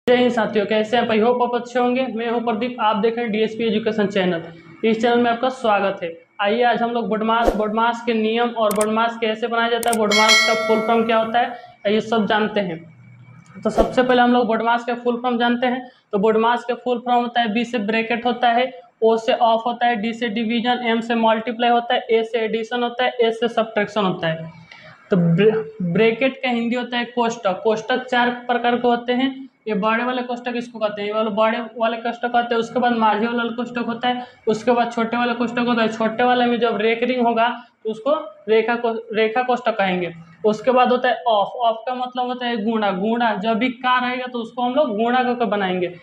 जय हिंद साथियों, कैसे हैं? आई होप आप अच्छे होंगे। मैं हूं प्रदीप, आप देख रहे हैं डीएसपी एजुकेशन चैनल। इस चैनल में आपका स्वागत है। आइए आज हम लोग बोडमास के नियम और बोडमास कैसे बनाया जाता है, बोडमास का फुल फॉर्म क्या होता है, ये सब जानते हैं। तो सबसे पहले हम लोग बोडमास का फुल फॉर्म जानते हैं। तो बोडमास का फुल फॉर्म होता है, बी से ब्रैकेट होता है, ओ से ऑफ होता है, डी से डिवीजन, एम से मल्टीप्लाई होता है, ए से एडिशन होता है, एस से सब्ट्रैक्शन होता है। तो ब्रैकेट का हिंदी होता है कोष्टक। कोष्टक 4 प्रकार के होते हैं। ये बड़े वाले कोष्टक इसको कहते हैं, ये वाले बड़े वाले कोष्टक कहते हैं। उसके बाद माझी वाला कोष्टक होता है, उसके बाद छोटे वाले कोष्टक होता है। छोटे वाले में जब रेकरिंग होगा तो उसको रेखा कोष्टक कहेंगे। उसके बाद होता है ऑफ। ऑफ का मतलब होता है गुणा। गुणा जब भी का रहेगा तो उसको हम लोग गुणा करके बनाएंगे।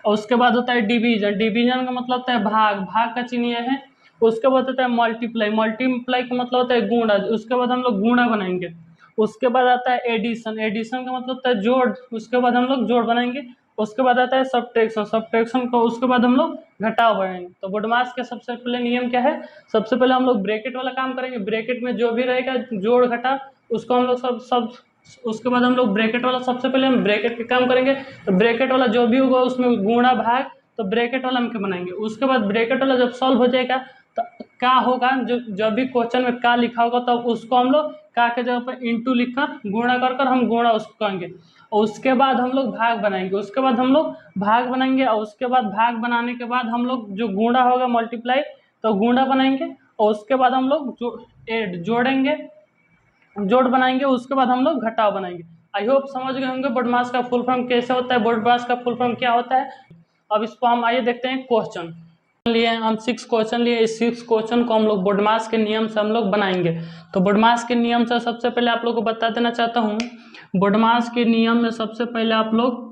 और उसके बाद होता है डिवीजन। डिवीजन का मतलब होता है भाग। भाग का चिन्ह यह है। उसके बाद होता है मल्टीप्लाई। मल्टीप्लाई का मतलब होता है गुणा। उसके बाद हम लोग गुणा बनाएंगे। उसके बाद आता है एडिशन। एडिशन का मतलब होता है जोड़। उसके बाद हम लोग जोड़ बनाएंगे। उसके बाद आता है सब्ट्रैक्शन। सब्ट्रैक्शन को उसके बाद हम लोग घटाव बनाएंगे। तो बोडमास के सबसे पहले नियम क्या है? सबसे पहले हम लोग ब्रैकेट वाला काम करेंगे। ब्रैकेट में जो भी रहेगा जोड़ घटा उसको हम लोग सब उसके बाद हम लोग ब्रैकेट वाला सबसे पहले हम ब्रैकेट के काम करेंगे। तो ब्रैकेट वाला जो भी होगा उसमें गुणा भाग, तो ब्रैकेट वाला हम क्या बनाएंगे। उसके बाद ब्रैकेट वाला जब सॉल्व हो जाएगा तो का होगा, जो जब भी क्वेश्चन में का लिखा होगा तब उसको हम लोग का के जगह पर इंटू लिखकर गुणा कर हम गुणा उसको कहेंगे। और उसके बाद हम लोग भाग बनाएंगे। उसके बाद हम लोग भाग बनाएंगे और उसके बाद भाग बनाने के बाद हम लोग जो गुणा होगा मल्टीप्लाई, तो गुणा बनाएंगे। और उसके बाद हम लोग जोड़ेंगे, जोड़ बनाएंगे। उसके बाद हम लोग घटाव बनाएंगे। आई होप समझ गए होंगे बोडमास का फुल फॉर्म कैसे होता है, बोडमास का फुल फॉर्म क्या होता है। अब इसको हम आइए देखते हैं क्वेश्चन लिए। हम 6 क्वेश्चन लिए। इस 6 क्वेश्चन को हम लोग बोडमास के नियम से हम लोग बनाएंगे। तो बोडमास के नियम से सबसे पहले आप लोग को बता देना चाहता हूँ। बोडमास के नियम में सबसे पहले आप लोग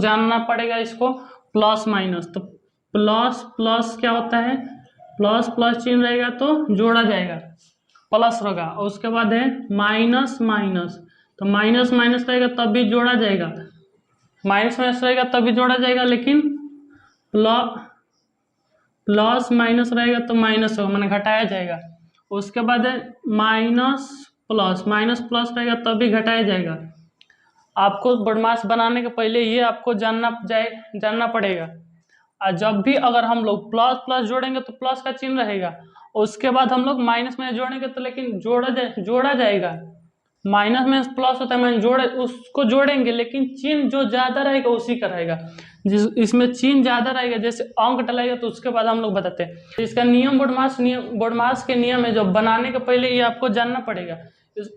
जानना पड़ेगा इसको प्लस माइनस। तो प्लस प्लस क्या होता है? प्लस प्लस चिन्ह रहेगा तो जोड़ा जाएगा, प्लस होगा। और उसके बाद है माइनस माइनस। तो माइनस माइनस रहेगा तब भी जोड़ा जाएगा, माइनस माइनस रहेगा तब भी जोड़ा जाएगा। लेकिन प्लस माइनस रहेगा तो माइनस होगा, मैंने घटाया जाएगा। उसके बाद है माइनस प्लस। माइनस प्लस रहेगा तब भी घटाया जाएगा। आपको बोडमास बनाने के पहले ये आपको जानना पड़ेगा। और जब भी अगर हम लोग प्लस प्लस जोड़ेंगे तो प्लस का चिन्ह रहेगा। उसके बाद हम लोग माइनस में जोड़ेंगे तो लेकिन जोड़ा जाएगा। माइनस में प्लस होता है, मैंने उसको जोड़ेंगे लेकिन चिन्ह जो ज्यादा रहेगा उसी का रहेगा। इसमें चिन्ह ज्यादा रहेगा, जैसे अंक डलेगा तो उसके बाद हम लोग बताते हैं। इसका नियम बोडमास के नियम है जो बनाने के पहले ये आपको जानना पड़ेगा।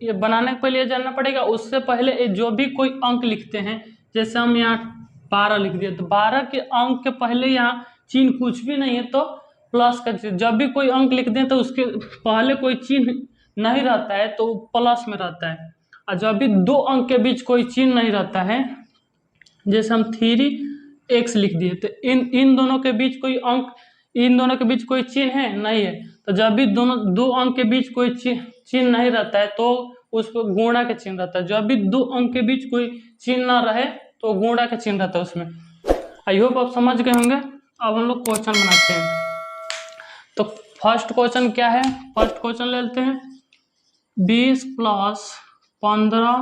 ये बनाने के पहले ये जानना पड़ेगा। उससे पहले जो भी कोई अंक लिखते हैं, जैसे हम यहाँ 12 लिख दिए, तो 12 के अंक के पहले यहाँ चिन्ह कुछ भी नहीं है तो प्लस का चिन्ह। जब भी कोई अंक लिख दें तो उसके पहले कोई चिन्ह नहीं रहता है तो प्लस में रहता है। और जब भी 2 अंक के बीच कोई चिन्ह नहीं रहता है, जैसे हम 3x लिख दिए, तो इन दोनों के बीच कोई अंक, इन दोनों के बीच कोई चिन्ह है नहीं है। तो जब भी दोनों 2 अंक के बीच कोई चिन्ह नहीं रहता है तो उसको गुणा के चिन्ह रहता है। जब भी 2 अंक के बीच कोई चिन्ह ना रहे तो गुणा के चिन्ह रहता है उसमें। आई होप आप समझ गए होंगे। अब हम लोग क्वेश्चन बनाते हैं। तो फर्स्ट क्वेश्चन क्या है? फर्स्ट क्वेश्चन ले लेते हैं। 20 + 15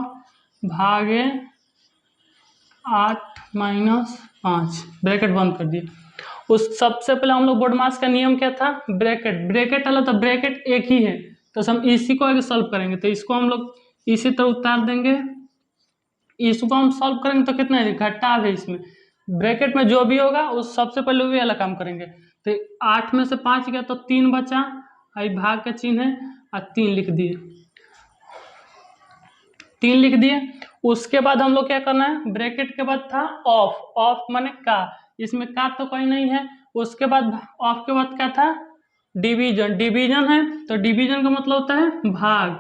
भागे 8 - 5, ब्रैकेट बंद कर दिए। उस सबसे पहले हम लोग बोडमास का नियम क्या था? ब्रैकेट वाला, तो ब्रैकेट एक ही है तो हम इसी को आगे सॉल्व करेंगे। तो इसको हम लोग इसी तरह उतार देंगे। इसको हम सॉल्व करेंगे तो कितना है? घटाव है इसमें। ब्रैकेट में जो भी होगा उस सबसे पहले वही वाला काम करेंगे। तो 8 में से 5 गया तो 3 बचा, आई भाग का चिन्ह है और 3 लिख दिए। 3 लिख दिए। उसके बाद हम लोग क्या करना है? ब्रैकेट के बाद था ऑफ। ऑफ माने का, इसमें का तो कोई नहीं है। उसके बाद ऑफ के बाद क्या था? डिवीजन। डिवीजन है तो डिवीजन का मतलब होता है भाग।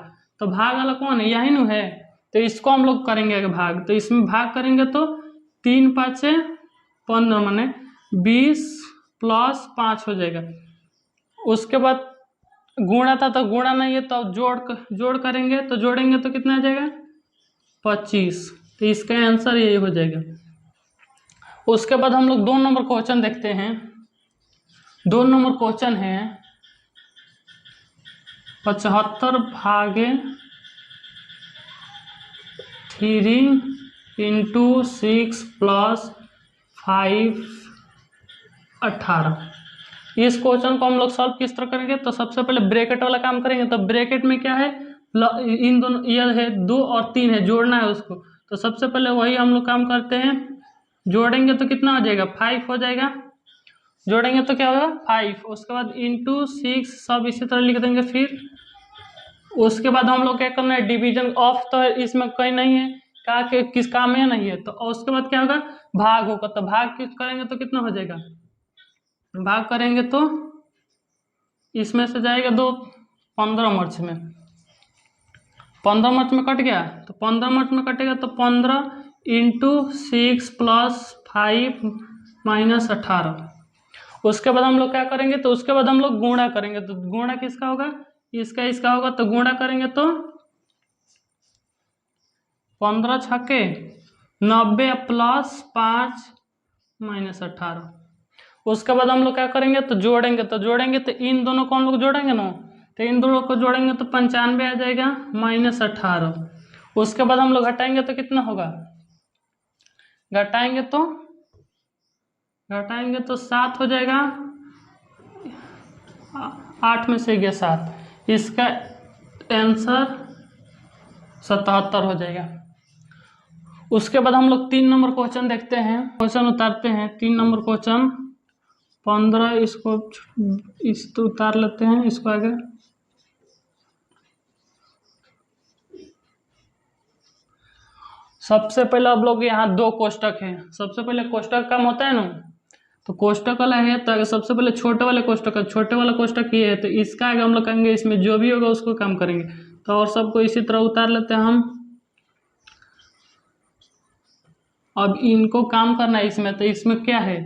तो भाग वाला कौन है? यही न है। तो इसको हम लोग करेंगे आगे भाग। तो इसमें भाग करेंगे तो 3 × 5 = 15 माने 20 + 5 हो जाएगा। उसके बाद गुणा था तो गुणा नहीं है तो जोड़ करेंगे तो जोड़ेंगे तो कितना आ जाएगा? 25। तो इसका आंसर यही हो जाएगा। उसके बाद हम लोग 2 नंबर क्वेश्चन देखते हैं। 2 नंबर क्वेश्चन है 75 भागे 3 इंटू 6 प्लस 5 18। इस क्वेश्चन को हम लोग सॉल्व किस तरह करेंगे, तो सबसे पहले ब्रैकेट वाला काम करेंगे। तो ब्रैकेट में क्या है, इन दोनों यह है 2 और 3 है, जोड़ना है उसको। तो सबसे पहले वही हम लोग काम करते हैं, जोड़ेंगे तो कितना हो जाएगा 5 हो जाएगा, जोड़ेंगे तो क्या होगा 5। उसके बाद इंटू 6 सब इसी तरह लिख देंगे। फिर उसके बाद हम लोग क्या करना है, डिवीजन ऑफ तो इसमें कहीं नहीं है, क्या किस काम में नहीं है। तो उसके बाद क्या होगा, भाग होगा। तो भाग किस करेंगे तो कितना हो जाएगा, भाग करेंगे तो इसमें से जाएगा 2, 15 मार्च में, 15 मार्च में कट गया। तो 15 मार्च में कटेगा तो 15 इंटू 6 प्लस 5 माइनस 18। उसके बाद हम लोग क्या करेंगे, तो उसके बाद हम लोग गुणा करेंगे। तो गुणा किसका होगा, इसका होगा। तो गुणा करेंगे तो 15 छक्के 90 प्लस 5 माइनस 18। उसके बाद हम लोग क्या करेंगे, तो जोड़ेंगे। तो इन दोनों को हम लोग जोड़ेंगे ना, तो इन दोनों को जोड़ेंगे तो 95 आ जाएगा माइनस 18। उसके बाद हम लोग घटाएंगे तो कितना होगा, घटाएंगे तो 7 हो जाएगा, 8 में से गया 7, इसका आंसर 77 हो जाएगा। उसके बाद हम लोग 3 नंबर क्वेश्चन देखते हैं, क्वेश्चन उतारते हैं। 3 नंबर क्वेश्चन 15, इसको तो उतार लेते हैं, इसको आगे। सबसे पहले अब लोग यहाँ 2 कोष्टक है। सबसे पहले कोष्टक काम होता है ना, तो कोष्टक वाला है। तो सबसे पहले छोटे वाले कोष्टक है, छोटे वाला कोष्टक ये है। तो इसका आगे हम लोग करेंगे, इसमें जो भी होगा उसको काम करेंगे। तो और सबको इसी तरह उतार लेते हैं हम। अब इनको काम करना है इसमें। तो इसमें क्या है,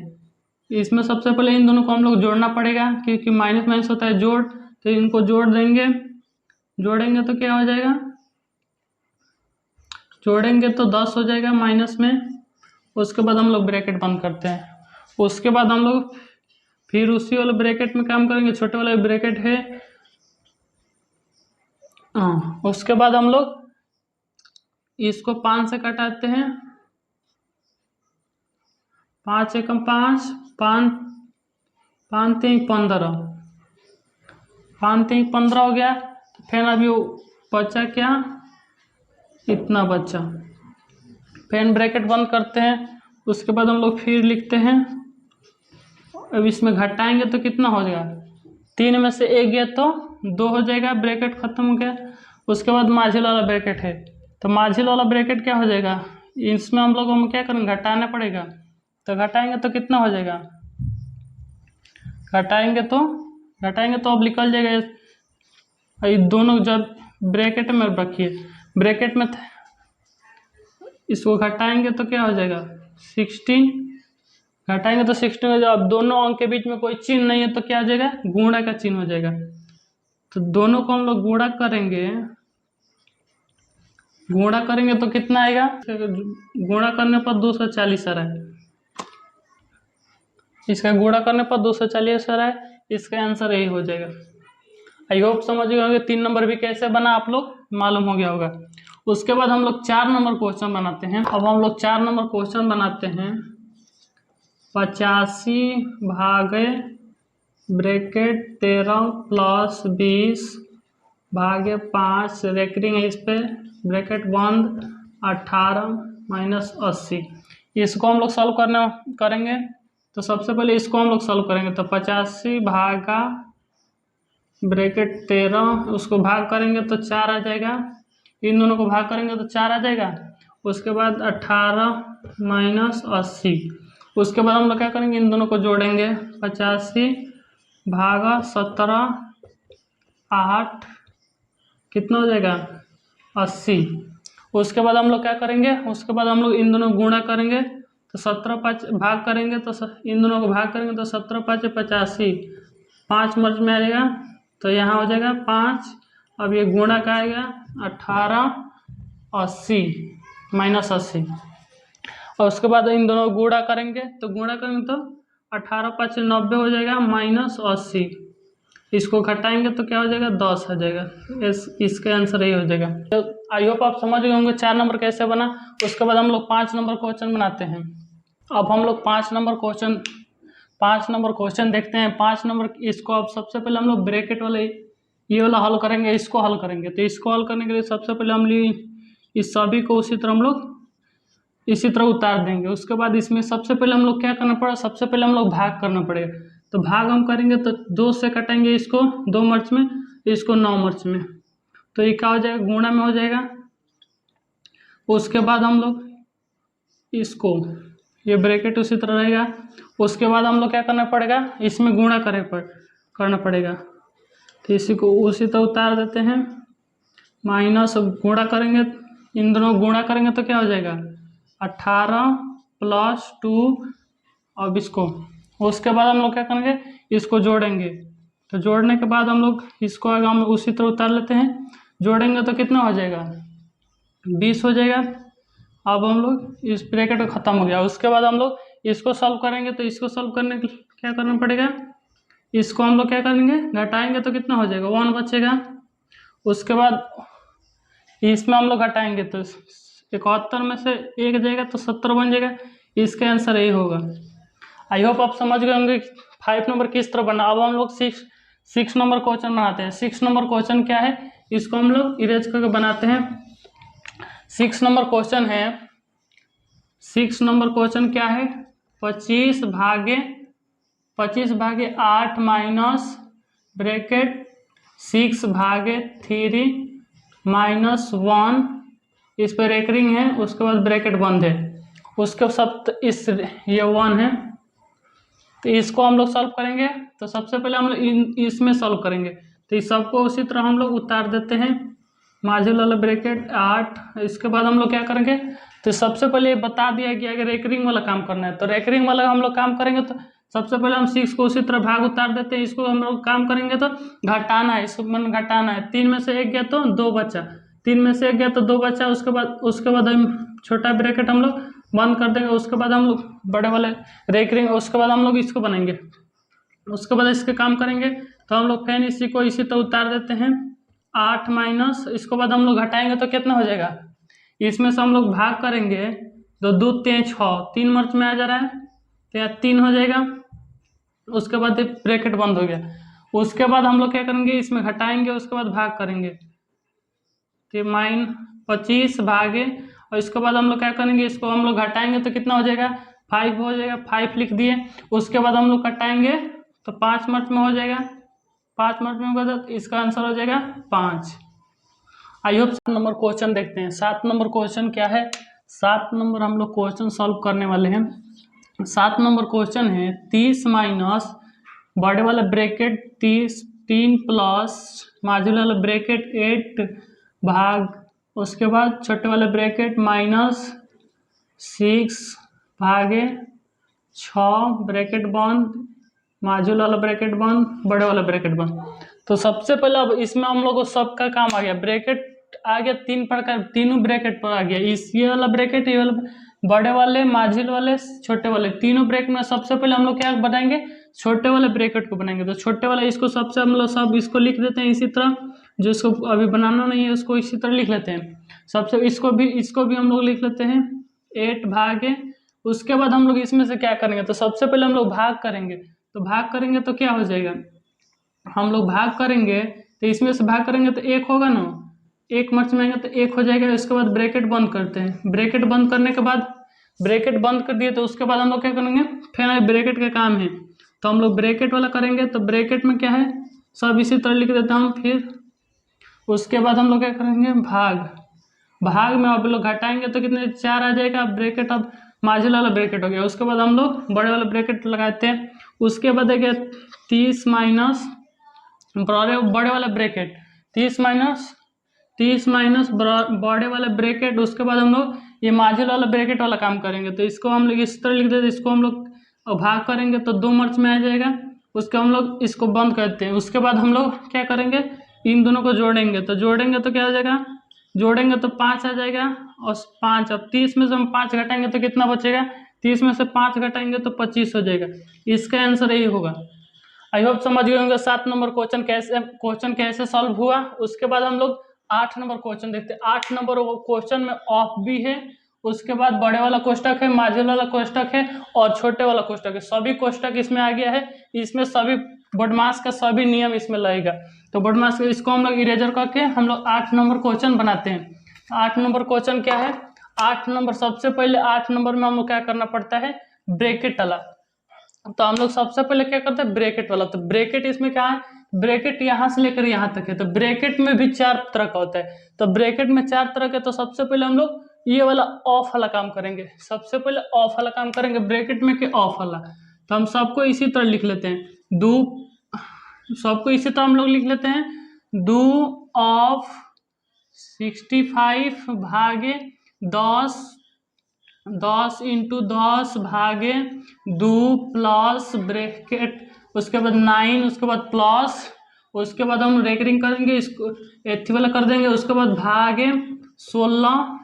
इसमें सबसे पहले इन दोनों को हम लोग जोड़ना पड़ेगा, क्योंकि माइनस माइनस होता है जोड़। तो इनको जोड़ देंगे, जोड़ेंगे तो क्या हो जाएगा, जोड़ेंगे तो 10 हो जाएगा माइनस में। उसके बाद हम लोग ब्रैकेट बंद करते हैं। उसके बाद हम लोग फिर उसी वाले ब्रैकेट में काम करेंगे, छोटे वाले ब्रैकेट है। उसके बाद हम लोग इसको 5 से कटाते हैं, 5 एकम 5, 5 5 3 15, 5 3 15 हो गया। तो फिर अभी बचा क्या, इतना बचा। फिर ब्रैकेट बंद करते हैं। उसके बाद हम लोग फिर लिखते हैं। अब इसमें घटाएंगे तो कितना हो जाएगा, 3 में से 1 गया तो 2 हो जाएगा, ब्रैकेट खत्म हो गया। उसके बाद माझिल वाला ब्रैकेट है। तो माझिल वाला ब्रैकेट क्या हो जाएगा, इसमें हम लोग क्या करेंगे, घटाना पड़ेगा। तो घटाएंगे तो कितना हो जाएगा, घटाएंगे तो अब निकल जाएगा। ये दोनों जब ब्रैकेट में रखिए, ब्रैकेट में इसको घटाएंगे तो क्या हो जाएगा 16, घटाएंगे तो 16 हो जाएगा। अब दोनों अंक के बीच में कोई चिन्ह नहीं है तो क्या हो जाएगा, गुणा का चिन्ह हो जाएगा। तो दोनों को हम लोग गुणा करेंगे तो कितना आएगा, गुणा करने पर 240 आ रहा है। इसका गुणा करने पर 240 आ रहा है, इसका आंसर यही हो जाएगा। आई होप समझ गए होंगे 3 नंबर भी कैसे बना, आप लोग मालूम हो गया होगा। उसके बाद हम लोग 4 नंबर क्वेश्चन बनाते हैं। अब हम लोग 4 नंबर क्वेश्चन बनाते हैं। 85 भागे ब्रैकेट 13 प्लस 20 भागे 5 रेकरिंग है, इस पे ब्रैकेट बंद 18 माइनस 80। इसको हम लोग सॉल्व करेंगे। तो सबसे पहले इसको हम लोग सॉल्व करेंगे। तो 85 भागा ब्रैकेट 13, उसको भाग करेंगे तो 4 आ जाएगा, इन दोनों को भाग करेंगे तो 4 आ जाएगा। उसके बाद 18 माइनस 80। उसके बाद हम लोग क्या करेंगे, इन दोनों को जोड़ेंगे। 85 भागा 17 8 कितना हो जाएगा 80। उसके बाद हम लोग क्या करेंगे, उसके बाद हम लोग इन दोनों गुणा करेंगे। तो 17 5 भाग करेंगे तो इन दोनों को भाग करेंगे तो 17 5 85, 5 मर्ज में आ जाएगा। तो यहाँ हो जाएगा 5। अब ये गुणा का आएगा 18 80 माइनस 80। और उसके बाद इन दोनों गुणा करेंगे। तो गुणा करेंगे तो 18 5 90 हो जाएगा माइनस 80। इसको घटाएंगे तो क्या हो जाएगा, 10 आ जाएगा। इसका आंसर यही हो जाएगा। तो आई होप आप समझ गए होंगे 4 नंबर कैसे बना। उसके बाद हम लोग 5 नंबर क्वेश्चन बनाते हैं। अब हम लोग 5 नंबर क्वेश्चन देखते हैं। 5 नंबर इसको अब सबसे पहले हम लोग ब्रैकेट वाले ये वाला हल करेंगे, इसको हल करेंगे। तो इसको हल करने के लिए सबसे पहले हम इस सभी को उसी तरह हम लोग इसी तरह उतार देंगे। उसके बाद इसमें सबसे पहले हम लोग क्या करना पड़ेगा, सबसे पहले हम लोग भाग करना पड़ेगा। तो भाग हम करेंगे तो 2 से कटेंगे इसको 2 मर्च में, इसको 9 मर्च में, तो ये क्या हो जाएगा, गुणा में हो जाएगा। उसके बाद हम लोग इसको ये ब्रैकेट उसी तरह रहेगा। उसके बाद हम लोग क्या करना पड़ेगा, इसमें गुणा करना पड़ेगा। तो इसी को उसी तरह उतार देते हैं। माइनस गुणा करेंगे, इन दोनों गुणा करेंगे तो क्या हो जाएगा 18 + 2। अब इसको उसके बाद हम लोग क्या करेंगे, इसको जोड़ेंगे। तो जोड़ने के बाद हम लोग इसको आगे हम उसी तरह उतार लेते हैं। जोड़ेंगे तो कितना हो जाएगा 20 हो जाएगा। अब हम लोग इस ब्रैकेट ख़त्म हो गया। उसके बाद हम लोग इसको सॉल्व करेंगे। तो इसको सॉल्व करने के लिए क्या करना पड़ेगा, इसको हम लोग क्या करेंगे, घटाएंगे तो कितना हो जाएगा 1 बचेगा। उसके बाद इसमें हम लोग घटाएंगे तो 71 में से 1 जाएगा तो 70 बन जाएगा। इसका आंसर यही होगा। आई होप आप समझ गए होंगे 5 नंबर किस तरह बना। अब हम लोग 6 नंबर क्वेश्चन बनाते हैं। 6 नंबर क्वेश्चन क्या है, इसको हम लोग इरेज करके बनाते हैं। 6 नंबर क्वेश्चन है, 6 नंबर क्वेश्चन क्या है, 25 भागे 8 माइनस ब्रैकेट 6 भागे 3 माइनस 1, इस पर रेकरिंग है। उसके बाद ब्रैकेट बंद है, उसके सब ये 1 है। तो इसको हम लोग सॉल्व करेंगे। तो सबसे पहले हम लोग इसमें सॉल्व करेंगे। तो इस सबको उसी तरह हम लोग उतार देते हैं, मार्जिन वाला ब्रैकेट 8। इसके बाद हम लोग क्या करेंगे, तो सबसे पहले बता दिया कि अगर रेकरिंग वाला काम करना है तो रेकरिंग वाला हम लोग काम करेंगे। तो सबसे पहले हम 6 को उसी तरह भाग उतार देते हैं। इसको हम लोग काम करेंगे तो घटाना है, इसको मन घटाना है। 3 में से 1 गया तो 2 बचा, 3 में से 1 गया तो 2 बचा। उसके बाद हम छोटा ब्रैकेट हम लोग बंद कर देंगे। उसके बाद हम लोग बड़े वाले रेकरिंग, उसके बाद हम लोग इसको बनाएंगे। उसके बाद इसके काम करेंगे। तो हम लोग फैन इसी को इसी तरह उतार देते हैं 8 माइनस, इसके बाद हम लोग घटाएंगे तो कितना हो जाएगा, इसमें से हम लोग भाग करेंगे तो 2 3 6, 3 मार्च में आ जा रहा है तो यहाँ 3 हो जाएगा। उसके बाद ब्रैकेट बंद हो गया। उसके बाद हम लोग क्या करेंगे, इसमें घटाएंगे, उसके बाद भाग करेंगे तो -25 भागे, और इसके बाद हम लोग क्या करेंगे, इसको हम लोग घटाएंगे तो कितना हो जाएगा 5 हो जाएगा। 5 लिख दिए। उसके बाद हम लोग घटाएंगे तो 5 मार्च में हो जाएगा। 5 मार्च में होगा तो इसका आंसर हो जाएगा 5। आई होप 7 नंबर क्वेश्चन देखते हैं। 7 नंबर क्वेश्चन क्या है, 7 नंबर हम लोग क्वेश्चन सॉल्व करने वाले हैं। 7 नंबर क्वेश्चन है 30 माइनस बड़े वाला ब्रैकेट 3 प्लस मार्जिन वाला ब्रैकेट 8 भाग, उसके बाद छोटे वाले ब्रैकेट -6 भागे 6 ब्रैकेट बंद, मार्जिन वाला ब्रैकेट बंद, बड़े वाला ब्रैकेट बंद। तो सबसे पहले अब इसमें हम लोग को सबका काम आ गया, ब्रैकेट आ गया 3 प्रकार, तीनों ब्रैकेट पर आ गया। ये वाला ब्रैकेट, ये वाला बड़े वाले, मार्जिन वाले, छोटे वाले, तीनों ब्रैकेट में सबसे पहले हम लोग क्या बनाएंगे, छोटे वाले ब्रैकेट को बनाएंगे। तो छोटे वाला इसको सबसे हम लोग सब इसको लिख देते हैं इसी तरह, जो इसको अभी बनाना नहीं है उसको इसी तरह लिख लेते हैं। सबसे इसको भी हम लोग लिख लेते हैं 8 भागे। उसके बाद हम लोग इसमें से क्या करेंगे, तो सबसे पहले हम लोग भाग करेंगे। तो भाग करेंगे तो क्या हो जाएगा, हम लोग भाग करेंगे तो इसमें से भाग करेंगे तो 1 होगा ना, 1 मार्च में आएंगे तो 1 हो जाएगा। इसके बाद ब्रैकेट बंद करते हैं। ब्रैकेट बंद करने के बाद ब्रैकेट बंद कर दिए तो उसके बाद हम लोग क्या करेंगे, फिर ब्रैकेट का काम है तो हम लोग ब्रैकेट वाला करेंगे। तो ब्रैकेट में क्या है, सब इसी तरह लिख देता हूँ। फिर उसके बाद हम लोग क्या करेंगे, भाग में अब लोग घटाएंगे तो कितने 4 आ जाएगा। ब्रैकेट अब मार्जिन वाला ब्रैकेट हो गया। उसके बाद हम लोग बड़े वाला ब्रैकेट लगाते हैं। उसके बाद है 30 माइनस बड़े वाला ब्रैकेट, 30 माइनस बड़े वाला ब्रैकेट। उसके बाद हम लोग ये मार्जिन वाला ब्रैकेट वाला काम करेंगे। तो इसको हम लोग इस तरह लिख देते, इसको हम लोग भाग करेंगे तो 2 मार्च में आ जाएगा। उसके हम लोग इसको बंद करते हैं। उसके बाद हम लोग क्या करेंगे, इन दोनों को जोड़ेंगे। तो जोड़ेंगे तो क्या हो जाएगा, जोड़ेंगे तो 5 आ जाएगा। और 5 अब 30 में से हम 5 घटाएंगे तो कितना बचेगा, 30 में से 5 घटाएंगे तो 25 हो जाएगा। इसका आंसर यही होगा। आई होप समझ गए होंगे 7 नंबर क्वेश्चन कैसे सॉल्व हुआ। उसके बाद हम लोग 8 नंबर क्वेश्चन देखते हैं। 8 नंबर क्वेश्चन में ऑफ भी है, उसके बाद बड़े वाला कोष्टक है, मार्जिन वाला कोष्टक है और छोटे वाला कोष्टक है। सभी कोष्टक इसमें आ गया है। इसमें सभी बोडमास का सभी नियम इसमें लगेगा। तो बोडमास इसको हम लोग इरेजर करके हम लोग 8 नंबर क्वेश्चन बनाते हैं। 8 नंबर क्वेश्चन क्या है? 8 नंबर सबसे पहले 8 नंबर में हम लोग क्या करना पड़ता है? ब्रैकेट वाला। तो हम लोग सबसे पहले क्या करते हैं? ब्रैकेट वाला। तो ब्रैकेट इसमें क्या है? ब्रैकेट यहां से लेकर यहां तक है। तो ब्रैकेट में भी 4 तरह का होता है। तो ब्रैकेट में 4 तरह के। तो सबसे पहले हम लोग ये वाला ऑफ वाला काम करेंगे। सबसे पहले ऑफ वाला काम करेंगे ब्रैकेट में के ऑफ वाला। तो हम सबको इसी तरह लिख लेते हैं। सबको इसी तरह हम लोग लिख लेते हैं। दो ऑफ 65 भागे 10 10 इंटू 10 भागे 2 प्लस ब्रैकेट, उसके बाद 9, उसके बाद प्लस, उसके बाद हम रेकरिंग करेंगे, इसको एथी वाला कर देंगे, उसके बाद भागे 16।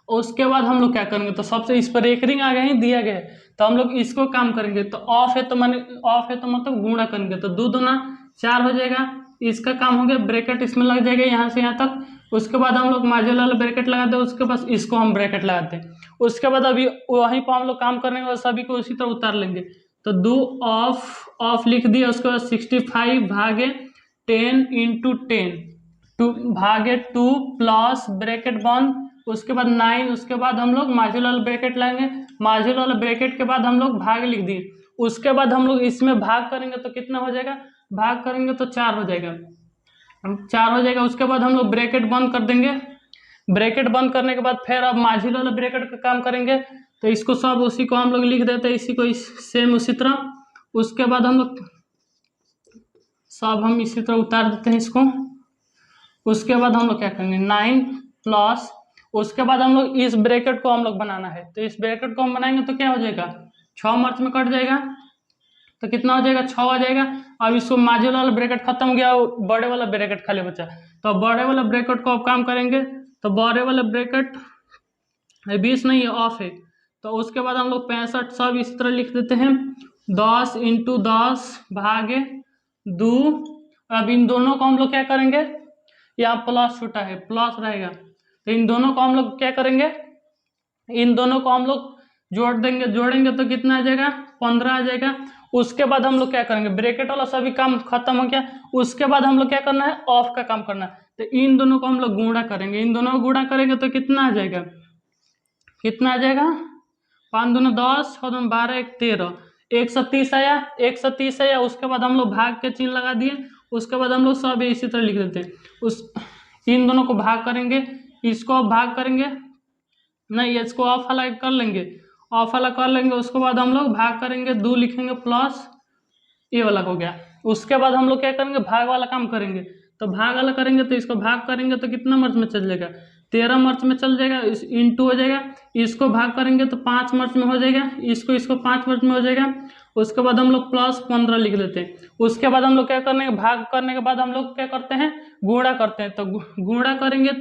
उसके बाद हम लोग क्या करेंगे? तो सबसे इस पर रेकरिंग आ गया ही दिया गया है। तो हम लोग इसको काम करेंगे। तो ऑफ है तो मतलब गुणा करेंगे। तो 2 दूना 4 हो जाएगा। इसका काम हो गया। ब्रैकेट इसमें लग जाएगा यहाँ से यहाँ तक। उसके बाद हम लोग मार्जिन वाला ब्रैकेट लगाते हैं। उसके बाद इसको हम ब्रैकेट लगाते हैं। उसके बाद अभी वहीं पर हम लोग काम करेंगे और सभी को उसी तरह उतार लेंगे। तो 2 ऑफ लिख दिया। उसके बाद 65 भागे 10 इंटू 10 2 भागे 2 प्लस ब्रैकेट बंद, उसके बाद 9, उसके बाद हम लोग मार्जिन वाला ब्रैकेट लाएंगे। मार्जिन वाला ब्रैकेट के बाद हम लोग भाग लिख दिए। उसके बाद हम लोग इसमें भाग करेंगे तो कितना हो जाएगा? भाग करेंगे तो 4 हो जाएगा। 4 हो जाएगा। उसके बाद हम लोग ब्रैकेट बंद कर देंगे। ब्रैकेट बंद करने के बाद फिर अब मार्जिन वाला ब्रैकेट का काम करेंगे। तो इसको सब उसी को हम लोग लिख देते हैं, इसी को सेम उसी तरह। उसके बाद हम लोग सब हम इसी तरह उतार देते हैं इसको। उसके बाद हम लोग क्या करेंगे? 9 प्लस, उसके बाद हम लोग इस ब्रैकेट को हम लोग बनाना है। तो इस ब्रैकेट को हम बनाएंगे तो क्या हो जाएगा? 6 मार्च में कट जाएगा। तो कितना हो जाएगा? 6 आ जाएगा। अब इसको मार्जिन वाला ब्रैकेट खत्म हो गया, बड़े वाला ब्रैकेट खाली बचा। तो बड़े वाला ब्रैकेट को अब काम करेंगे। तो बड़े वाला ब्रैकेट 20 नहीं है, ऑफ है। तो उसके बाद हम लोग 65 सब इस तरह लिख देते हैं। 10 इंटू 10 भागे 2। अब इन दोनों को हम लोग क्या करेंगे? यहाँ प्लस छूटा है, प्लस रहेगा। तो इन दोनों को हम लोग क्या करेंगे? इन दोनों को हम लोग जोड़ देंगे। जोड़ेंगे तो कितना आ जाएगा? 15 आ जाएगा। उसके बाद हम लोग क्या करेंगे? ब्रैकेट वाला सभी काम खत्म हो गया। उसके बाद हम लोग क्या करना है? ऑफ का काम करना है। तो इन दोनों को हम लोग गुणा करेंगे। इन दोनों को गुणा करेंगे तो कितना आ जाएगा? कितना आ जाएगा? 5 दूना 10, 6 दूना 12, 1 13, 130 आया। 130 आया। उसके बाद हम लोग भाग के चिन्ह लगा दिए। उसके बाद हम लोग सब इसी तरह लिख देते हैं। इन दोनों को भाग करेंगे, इसको भाग करेंगे, नहीं इसको ऑफ वाला कर लेंगे, ऑफ वाला कर लेंगे। उसके बाद हम लोग भाग करेंगे, 2 लिखेंगे प्लस, ये वाला हो गया। उसके बाद हम लोग क्या करेंगे? भाग वाला काम करेंगे। तो भाग वाला करेंगे तो इसको भाग करेंगे तो कितना मार्च में चल जाएगा? 13 मार्च में चल जाएगा। इंटू हो जाएगा। इसको भाग करेंगे तो 5 मार्च में हो जाएगा। इसको 5 मार्च में हो जाएगा। उसके बाद हम लोग प्लस 15 लिख देते हैं। उसके बाद हम लोग क्या करने भाग करने के बाद हम लोग क्या करते हैं? गुणा करते हैं। तो गुणा करेंगे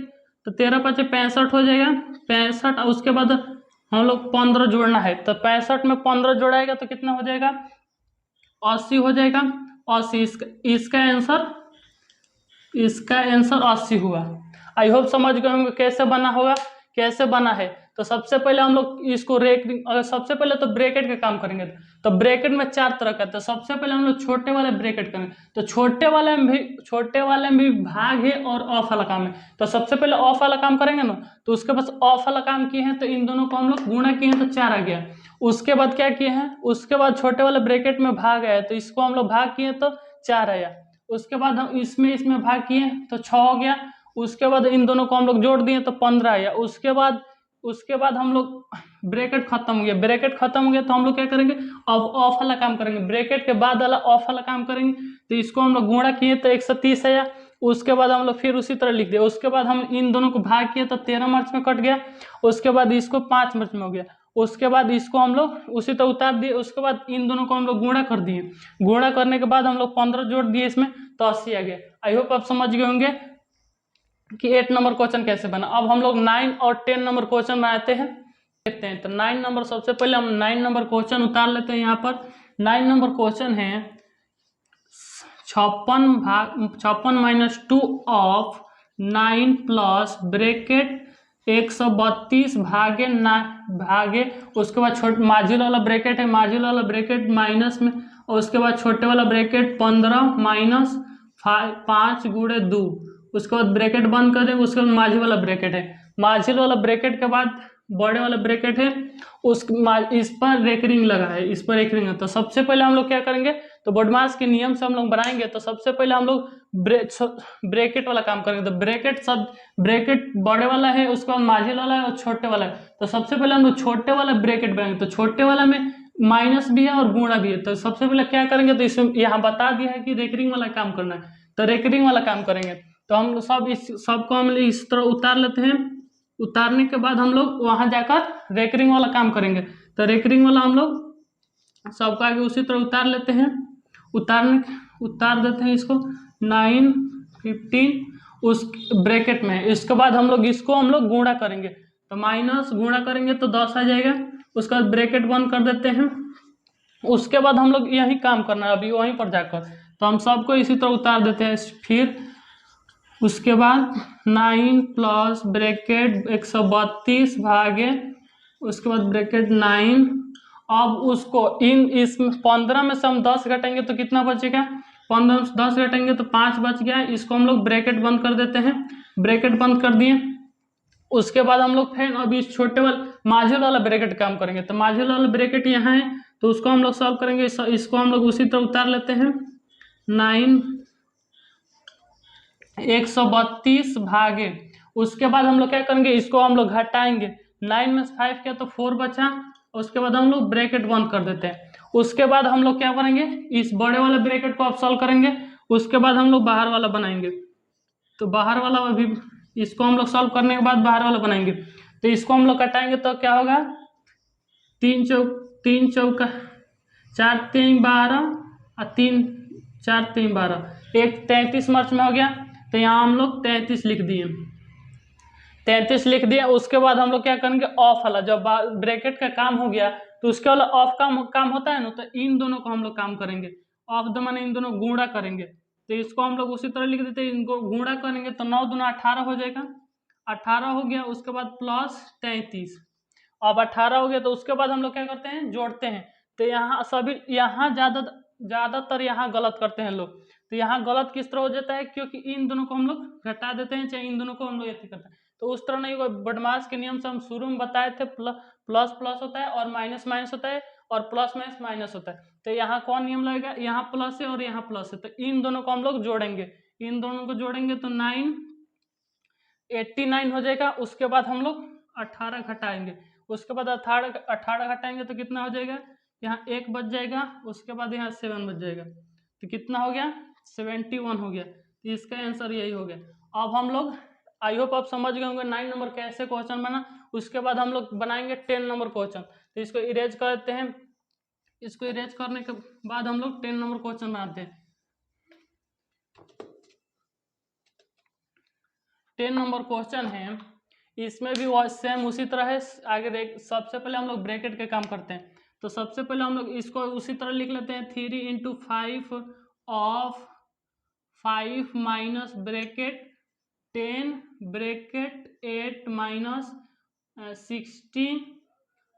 तो 13 × 5 = 65 हो जाएगा। 65। उसके बाद हम लोग 15 जोड़ना है। तो 65 में 15 जोड़ाएगा तो कितना हो जाएगा? 80 हो जाएगा। 80 इसका आंसर 80 हुआ। आई होप समझ गए होंगे कैसे बना होगा, कैसे बना है। तो सबसे पहले हम लोग इसको सबसे पहले तो ब्रैकेट का काम करेंगे। तो ब्रैकेट में 4 तरह का। तो सबसे पहले हम लोग छोटे वाले ब्रैकेट करेंगे। तो छोटे वाले में भी भाग है और ऑफ वाला काम है। तो सबसे पहले ऑफ वाला काम करेंगे ना। तो उसके बाद ऑफ वाला काम किए हैं तो इन दोनों को हम लोग गुणा किए हैं तो 4 आ गया। उसके बाद क्या किए हैं? उसके बाद छोटे वाले ब्रैकेट में भाग आया तो इसको हम लोग भाग किए तो 4 आया। उसके बाद हम इसमें भाग किए तो 6 हो गया। उसके बाद इन दोनों को हम लोग जोड़ दिए तो 15 आया। उसके बाद हम लोग ब्रैकेट खत्म हो गया। ब्रैकेट खत्म हो गया तो हम लोग क्या करेंगे? अब ऑफ वाला काम करेंगे। ब्रैकेट के बाद वाला ऑफ वाला काम करेंगे। तो इसको हम लोग गुणा किए तो 130 आया। उसके बाद हम लोग फिर उसी तरह लिख दिया। उसके बाद हम इन दोनों को भाग किए तो 13 मार्च में कट गया। उसके बाद इसको 5 मार्च में हो गया। उसके बाद इसको हम लोग उसी तरह उतार दिए। उसके बाद इन दोनों को हम लोग गुणा कर दिए। गुणा करने के बाद हम लोग 15 जोड़ दिए इसमें तो 80 आ गया। आई होप आप समझ गए होंगे कि 8 नंबर क्वेश्चन कैसे बना। अब हम लोग 9 और 10 नंबर क्वेश्चन बनाते हैं, देखते हैं। तो 9 नंबर सबसे पहले हम 9 नंबर क्वेश्चन उतार लेते हैं। यहाँ पर 9 नंबर क्वेश्चन है 56 माइनस 2 ऑफ 9 प्लस ब्रेकेट 132 भागे उसके बाद मार्जिन वाला ब्रैकेट है, मार्जिन वाला ब्रैकेट माइनस में, और उसके बाद छोटे वाला ब्रैकेट 15 माइनस 5 गुणे 2, उसके बाद ब्रैकेट बंद कर देंगे। उसके बाद मार्जिन वाला ब्रैकेट है, मार्जिन वाला ब्रैकेट के बाद बड़े वाला ब्रैकेट है, इस पर रेकरिंग लगा है, इस पर रेकरिंग है। तो सबसे पहले हम लोग क्या करेंगे, तो बोडमास के नियम से हम लोग बनाएंगे। तो सबसे पहले हम लोग ब्रैकेट वाला काम करेंगे। तो ब्रैकेट बड़े वाला है, उसके बाद मार्जिन वाला है और छोटे वाला है। तो सबसे पहले हम लोग छोटे वाला ब्रैकेट बनाएंगे। तो छोटे वाला में माइनस भी है और गुणा भी है। तो सबसे पहले क्या करेंगे, तो इसमें यहाँ बता दिया है कि रेकरिंग वाला काम करना है, तो रेकरिंग वाला काम करेंगे। तो हम सबको हम इस तरह उतार लेते हैं। उतारने के बाद हम लोग वहां जाकर रेकरिंग वाला काम करेंगे। तो रेकरिंग वाला हम लोग सबको आगे उसी तरह उतार लेते हैं। उतार देते हैं इसको 9 15 उस ब्रैकेट में। इसके बाद हम लोग गुणा करेंगे। तो माइनस गुणा करेंगे तो 10 आ जाएगा। उसके बाद ब्रैकेट बंद कर देते हैं। उसके बाद हम लोग यही काम करना है अभी वहीं पर जाकर। तो हम सबको इसी तरह उतार देते हैं। फिर उसके बाद 9 प्लस ब्रैकेट 132 भागे उसके बाद ब्रैकेट 9। अब उसको इस 15 में से हम 10 घटाएंगे तो कितना बचेगा, 15 में से 10 घटाएंगे तो 5 बच गया। इसको हम लोग ब्रैकेट बंद कर देते हैं। ब्रैकेट बंद कर दिए। उसके बाद हम लोग फिर अभी इस छोटे वाले मार्जिन वाला ब्रैकेट काम करेंगे। तो मार्जिन वाला ब्रैकेट यहाँ है, तो उसको हम लोग सॉल्व करेंगे। इसको हम लोग उसी तरह उतार लेते हैं। 9 132 भागे उसके बाद हम लोग क्या करेंगे, इसको हम लोग घटाएंगे। 9 में 5 किया तो 4 बचा। उसके बाद हम लोग ब्रैकेट बंद कर देते हैं। उसके बाद हम लोग क्या करेंगे, इस बड़े वाले ब्रैकेट को आप सॉल्व करेंगे। उसके बाद हम लोग बाहर वाला बनाएंगे। तो बाहर वाला अभी इसको हम लोग सॉल्व करने के बाद बाहर वाला बनाएंगे। तो इसको हम लोग कटाएंगे तो क्या होगा, 3 चौका 4 3 12 और 3 4 3 12, 33 मार्च में हो गया। तो यहाँ हम लोग 33 लिख दिए। 33 लिख दिया। उसके बाद हम लोग क्या करेंगे, ऑफ वाला जब ब्रैकेट का काम हो गया तो उसके वाला ऑफ का काम होता है ना, तो इन दोनों को हम लोग काम करेंगे। ऑफ द माने इन दोनों गुणा करेंगे। तो इसको हम लोग उसी तरह लिख देते हैं। इनको गुणा करेंगे तो 9 दूना 18 हो जाएगा। 18 हो गया। उसके बाद प्लस 33। अब 18 हो गया तो उसके बाद हम लोग क्या करते हैं, जोड़ते हैं। तो यहाँ ज्यादातर यहाँ गलत करते हैं लोग। तो यहाँ गलत किस तरह हो जाता है, क्योंकि इन दोनों को हम लोग घटा देते हैं, चाहे इन दोनों को हम लोग ऐसे करते हैं। तो उस तरह नहीं होगा। बॉडमास के नियम से हम शुरू में बताए थे, प्लस प्लस होता है और माइनस माइनस होता है और प्लस माइनस माइनस होता है। तो यहाँ कौन नियम लगेगा, यहाँ प्लस है और यहाँ प्लस है। तो इन दोनों को हम लोग जोड़ेंगे। इन दोनों को जोड़ेंगे तो 89 हो जाएगा। उसके बाद हम लोग 18 घटाएंगे। उसके बाद 18 घटाएंगे तो कितना हो जाएगा, यहाँ 1 बच जाएगा। उसके बाद यहाँ 7 बच जाएगा। तो कितना हो गया, 71 हो गया। तो इसका आंसर यही हो गया। अब हम लोग आई होप आप समझ गए होंगे 9 नंबर कैसे क्वेश्चन बना। उसके बाद हम लोग बनाएंगे 10 नंबर क्वेश्चन। तो इसको इरेज कर देते हैं। इसको इरेज करने के बाद हम लोग 10 नंबर क्वेश्चन बनाते हैं। 10 नंबर क्वेश्चन है, इसमें भी सेम उसी तरह है। आगे सबसे पहले हम लोग ब्रैकेट के काम करते हैं। तो सबसे पहले हम लोग इसको उसी तरह लिख लेते हैं। 3 × 5 of 5 minus bracket 10 bracket 8 minus 16।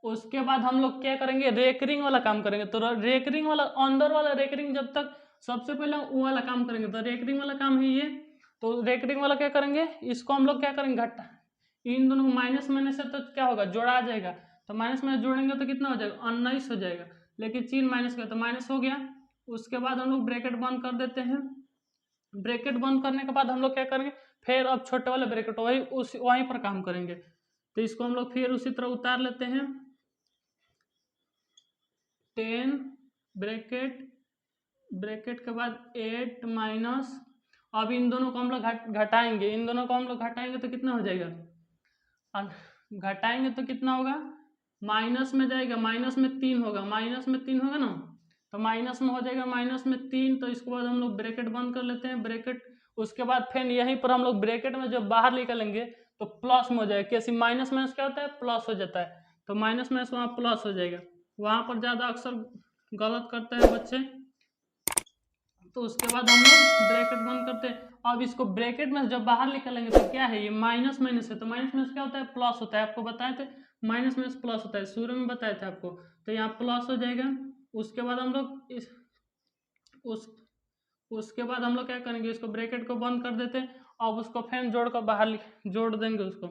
उसके बाद हम लोग क्या करेंगे, रेकरिंग वाला काम करेंगे। तो रेकरिंग वाला अंदर वाला रेकरिंग जब तक सबसे पहले वो वाला काम करेंगे। तो रेकरिंग वाला काम है ये। तो रेकरिंग वाला क्या करेंगे, इसको हम लोग क्या करेंगे, घटा इन दोनों माइनस माइनस से तो क्या होगा, जोड़ा आ जाएगा। तो माइनस में जोड़ेंगे तो कितना हो जाएगा, 19 हो जाएगा। लेकिन चिन्ह माइनस का तो माइनस हो गया। उसके बाद हम लोग ब्रैकेट बंद कर देते हैं। ब्रैकेट बंद करने के बाद हम लोग क्या करेंगे, फिर अब छोटे वाले ब्रैकेट वहीं पर काम करेंगे। तो इसको हम लोग फिर उसी तरह उतार लेते हैं। 10 ब्रैकेट के बाद 8 माइनस, अब इन दोनों को हम लोग घटाएंगे। इन दोनों को हम लोग घटाएंगे तो कितना हो जाएगा, घटाएंगे तो कितना होगा, माइनस में जाएगा। माइनस में 3 होगा। माइनस में 3 होगा ना, तो माइनस में हो जाएगा माइनस में 3। तो इसके बाद हम लोग ब्रैकेट बंद कर लेते हैं। ब्रैकेट उसके बाद फिर यहीं पर हम लोग ब्रैकेट में जब बाहर निकालेंगे तो प्लस में हो जाएगा। कैसे माइनस माइनस क्या होता है, प्लस हो जाता है। तो माइनस माइनस वहाँ प्लस हो जाएगा। वहाँ पर ज़्यादा अक्सर गलत करते हैं बच्चे। तो उसके बाद हम लोग ब्रैकेट बंद करते हैं। अब इसको ब्रैकेट में जब बाहर निकालेंगे तो क्या है, ये माइनस माइनस है, तो माइनस माइनस क्या होता है, प्लस होता है। आपको बताए थे माइनस माइनस प्लस होता है, शुरू में बताए थे आपको। तो यहाँ प्लस हो जाएगा। उसके बाद हम लोग उसके बाद हम लोग क्या करेंगे, इसको ब्रैकेट को बंद कर देते हैं। अब उसको फैन जोड़ कर बाहर जोड़ देंगे उसको।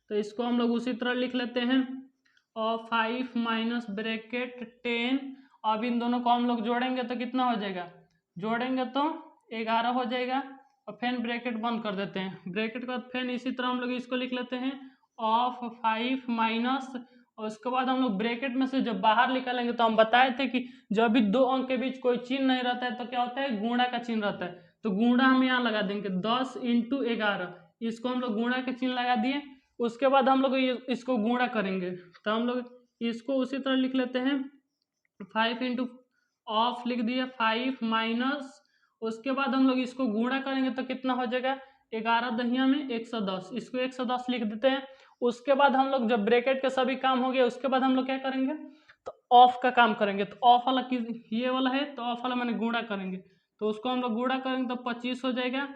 तो इसको हम लोग उसी तरह लिख लेते हैं, और 5 माइनस ब्रैकेट 10। अब इन दोनों को हम लोग जोड़ेंगे तो कितना हो जाएगा, जोड़ेंगे तो 11 हो जाएगा। और फैन ब्रैकेट बंद कर देते हैं। ब्रैकेट के बाद फैन इसी तरह हम लोग इसको लिख लेते हैं, ऑफ 5 माइनस, और उसके बाद हम लोग ब्रैकेट में से जब बाहर निकालेंगे तो हम बताए थे कि जब भी दो अंक के बीच कोई चिन्ह नहीं रहता है तो क्या होता है, गुणा का चिन्ह रहता है। तो गुणा हम यहाँ लगा देंगे, 10 × 11, इसको हम लोग गुणा के चिन्ह लगा दिए। उसके बाद हम लोग इसको गुणा करेंगे, तो हम लोग इसको उसी तरह लिख लेते हैं, 5 × ऑफ लिख दिया 5 माइनस। उसके बाद हम लोग इसको गुणा करेंगे तो कितना हो जाएगा, 11 दहिया में 110, इसको 110 लिख देते हैं। उसके बाद हम लोग जब ब्रैकेट के सभी काम हो गए उसके बाद हम लोग क्या करेंगे, तो ऑफ का काम करेंगे। तो ऑफ वाला ये वाला है, तो ऑफ वाला मैंने गुणा करेंगे, तो उसको हम लोग गुणा करेंगे तो 25 हो जाएगा,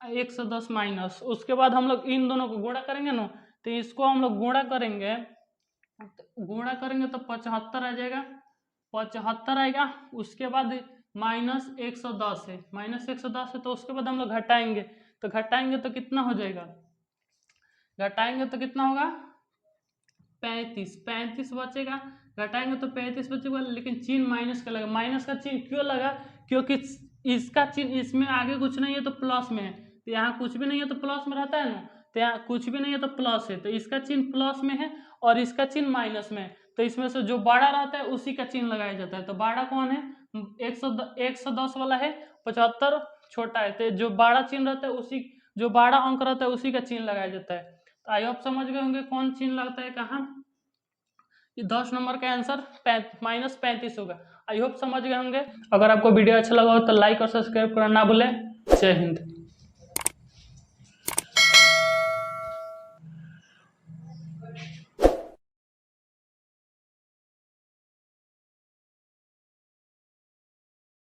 110 माइनस। उसके बाद हम लोग इन दोनों को गुणा करेंगे ना, तो इसको हम लोग गुणा करेंगे तो 75 आ जाएगा, 75 आएगा। उसके बाद माइनस 110 है, तो उसके बाद हम लोग घटाएंगे, तो घटाएंगे तो कितना हो जाएगा, घटाएंगे तो कितना होगा, 35 बचेगा। घटाएंगे तो 35 बचेगा, लेकिन चिन्ह माइनस का लगा। माइनस का चिन्ह क्यों लगा, क्योंकि इसका चिन्ह इसमें आगे कुछ नहीं है तो प्लस में है, तो यहाँ कुछ भी नहीं है तो प्लस में रहता है ना, तो यहाँ कुछ भी नहीं है तो प्लस है, तो इसका चिन्ह प्लस में है और इसका चिन्ह माइनस में है। तो इसमें से जो बड़ा रहता है उसी का चिन्ह लगाया जाता है। तो बड़ा कौन है, 110 वाला है, 75 छोटा है, तो जो बड़ा चिन्ह रहता है उसी, जो बड़ा अंक रहता है उसी का चिन्ह लगाया जाता है। तो आई होप समझ गए होंगे कौन चिन्ह लगता है कहाँ। ये 10 नंबर का आंसर -35 होगा। आई होप समझ गए होंगे। अगर आपको वीडियो अच्छा लगा हो तो लाइक और सब्सक्राइब करना ना भूलें। जय हिंद।